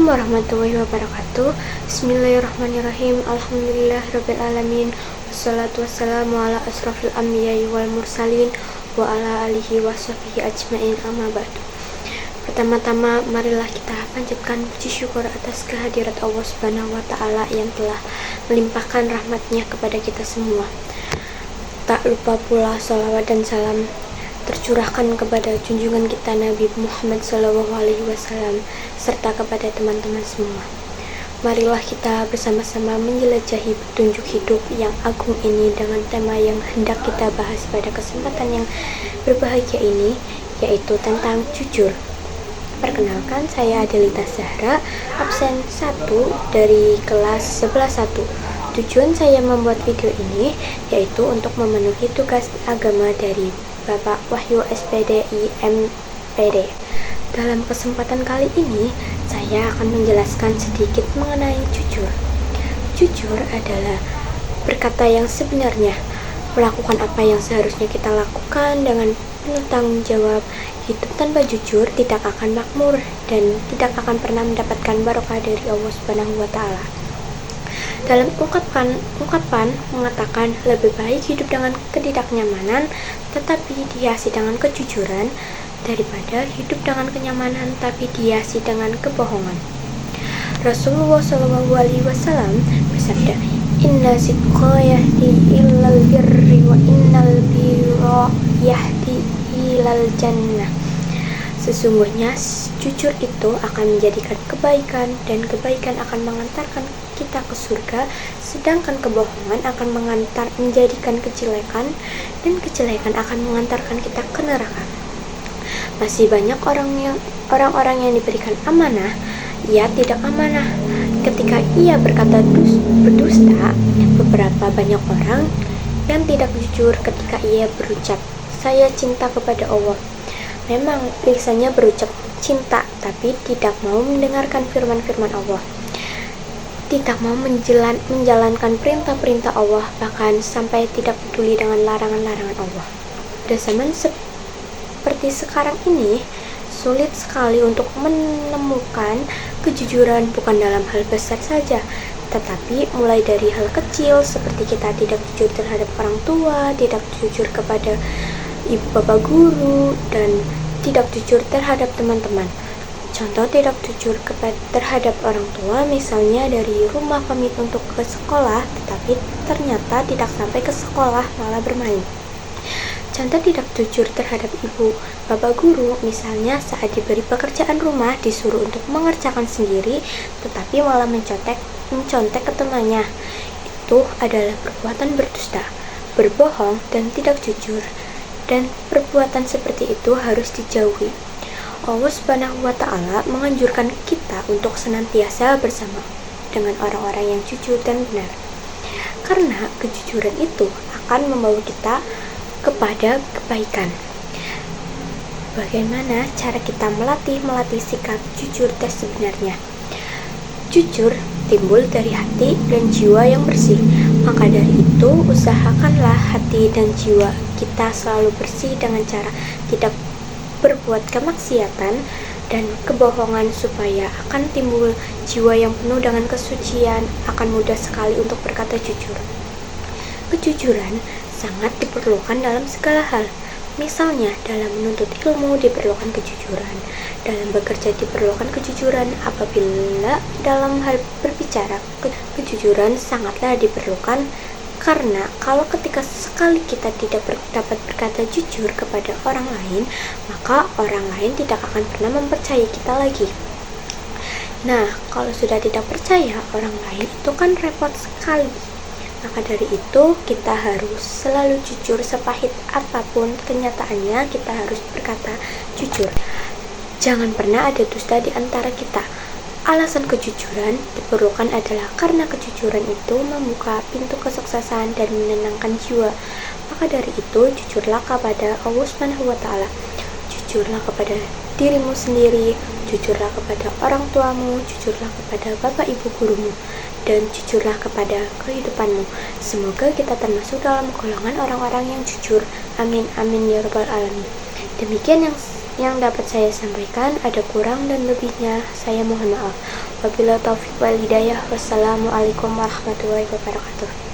warahmatullahi wabarakatuh. Bismillahirrahmanirrahim. Alhamdulillahirrabbilalamin. Wassalatu wassalamu ala asrafil anbiya'i wal mursalin wa ala alihi wa sahbihi ajma'in, amma ba'du. Pertama-tama marilah kita panjatkan puji syukur atas kehadirat Allah Subhanahu wa ta'ala yang telah melimpahkan rahmatnya kepada kita semua. Tak lupa pula salawat dan salam tercurahkan kepada junjungan kita Nabi Muhammad SAW serta kepada teman-teman semua. Marilah kita bersama-sama menjelajahi petunjuk hidup yang agung ini dengan tema yang hendak kita bahas pada kesempatan yang berbahagia ini, yaitu tentang jujur. Perkenalkan, saya Adelita Zahra, absen 1 dari kelas 11-1. Tujuan saya membuat video ini yaitu untuk memenuhi tugas agama dari Bapak Wahyu SPD IMPD. Dalam kesempatan kali ini, saya akan menjelaskan sedikit mengenai jujur. Jujur adalah berkata yang sebenarnya, melakukan apa yang seharusnya kita lakukan dengan penuh tanggung jawab. Hidup tanpa jujur tidak akan makmur dan tidak akan pernah mendapatkan barokah dari Allah Subhanahu wa ta'ala. Dalam ungkapan mengatakan lebih baik hidup dengan ketidaknyamanan tetapi dihiasi dengan kejujuran daripada hidup dengan kenyamanan tapi dihiasi dengan kebohongan. Rasulullah SAW bersabda, "Inna sidqa yahdi ilal birri wa innal birra yahdi ilal jannah." Sesungguhnya jujur itu akan menjadikan kebaikan dan kebaikan akan mengantarkan kita ke surga, sedangkan kebohongan akan menjadikan kejelekan dan kejelekan akan mengantarkan kita ke neraka. Masih banyak orang-orang yang diberikan amanah, ia tidak amanah. Ketika ia berkata berdusta, beberapa banyak orang yang tidak jujur ketika ia berucap, "Saya cinta kepada Allah." Memang lisannya berucap cinta, tapi tidak mau mendengarkan firman-firman Allah, tidak mau menjalankan perintah-perintah Allah, bahkan sampai tidak peduli dengan larangan-larangan Allah. Pada zaman seperti sekarang ini, sulit sekali untuk menemukan kejujuran bukan dalam hal besar saja, tetapi mulai dari hal kecil seperti kita tidak jujur terhadap orang tua, tidak jujur kepada ibu bapak guru, dan tidak jujur terhadap teman-teman. Contoh tidak jujur terhadap orang tua, misalnya dari rumah pamit untuk ke sekolah, tetapi ternyata tidak sampai ke sekolah, malah bermain. Contoh tidak jujur terhadap ibu bapak guru, misalnya saat diberi pekerjaan rumah disuruh untuk mengerjakan sendiri, tetapi malah mencontek ke temannya. Itu adalah perbuatan berdusta, berbohong, dan tidak jujur. Dan perbuatan seperti itu harus dijauhi. Allah Subhanahu wa ta'ala menganjurkan kita untuk senantiasa bersama dengan orang-orang yang jujur dan benar. Karena kejujuran itu akan membawa kita kepada kebaikan. Bagaimana cara kita melatih sikap jujur sebenarnya? Jujur timbul dari hati dan jiwa yang bersih. Maka dari itu, usahakanlah hati dan jiwa kita selalu bersih dengan cara tidak berbuat kemaksiatan dan kebohongan, supaya akan timbul jiwa yang penuh dengan kesucian, akan mudah sekali untuk berkata jujur. Kejujuran sangat diperlukan dalam segala hal. Misalnya, dalam menuntut ilmu diperlukan kejujuran, dalam bekerja diperlukan kejujuran, apabila dalam hal berbicara, kejujuran sangatlah diperlukan. Karena kalau ketika sekali kita tidak dapat berkata jujur kepada orang lain, maka orang lain tidak akan pernah mempercayai kita lagi. Nah, kalau sudah tidak percaya orang lain, itu kan repot sekali. Maka dari itu, kita harus selalu jujur, sepahit apapun kenyataannya, kita harus berkata jujur. Jangan pernah ada dusta di antara kita. Alasan kejujuran diperlukan adalah karena kejujuran itu membuka pintu kesuksesan dan menenangkan jiwa. Maka dari itu, jujurlah kepada Allah Subhanahu wa ta'ala. Jujurlah kepada dirimu sendiri, jujurlah kepada orang tuamu, jujurlah kepada bapak ibu gurumu, dan jujurlah kepada kehidupanmu. Semoga kita termasuk dalam golongan orang-orang yang jujur. Amin amin ya rabbal alamin. Demikian yang yang dapat saya sampaikan. Ada kurang dan lebihnya, saya mohon maaf. Wabillahi taufiq wal hidayah. Wassalamualaikum warahmatullahi wabarakatuh.